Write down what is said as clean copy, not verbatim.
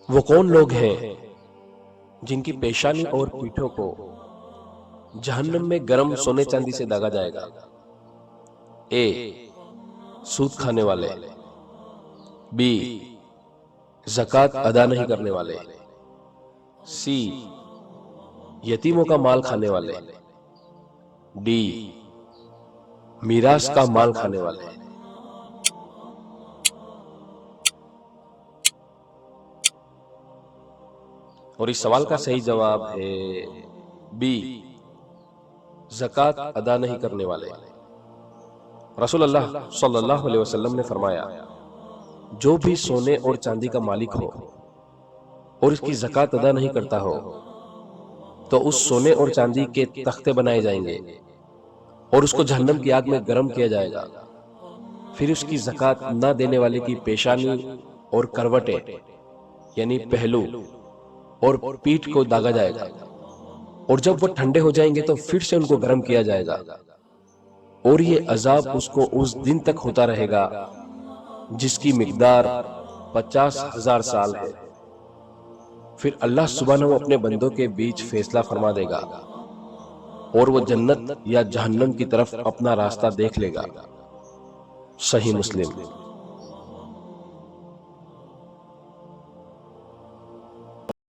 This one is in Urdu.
وہ کون لوگ ہیں جن کی پیشانی اور پیٹھوں کو جہنم میں گرم سونے چاندی سے داغا جائے گا؟ اے، سود کھانے والے، بی، زکوٰۃ ادا نہیں کرنے والے، سی، یتیموں کا مال کھانے والے، ڈی، میراث کا مال کھانے والے۔ اور اس سوال کا صحیح جواب ہے بی، زکوٰۃ ادا نہیں کرنے والے۔ رسول اللہ صلی اللہ علیہ وسلم نے فرمایا، جو بھی سونے اور چاندی کا مالک ہو اور اس کی زکوٰۃ ادا نہیں کرتا ہو تو اس سونے اور چاندی کے تختے بنائے جائیں گے اور اس کو جہنم کی آگ میں گرم کیا جائے گا، پھر اس کی زکوٰۃ نہ دینے والے کی پیشانی اور کروٹیں یعنی پہلو اور پیٹھ کو داغا جائے گا، اور جب وہ ٹھنڈے ہو جائیں گے تو پھر سے ان کو گرم کیا جائے گا، اور یہ عذاب اس کو اس دن تک ہوتا رہے گا جس کی مقدار 50,000 سال ہے۔ پھر اللہ سبحانہ وہ اپنے بندوں کے بیچ فیصلہ فرما دے گا اور وہ جنت یا جہنم کی طرف اپنا راستہ دیکھ لے گا۔ صحیح مسلم۔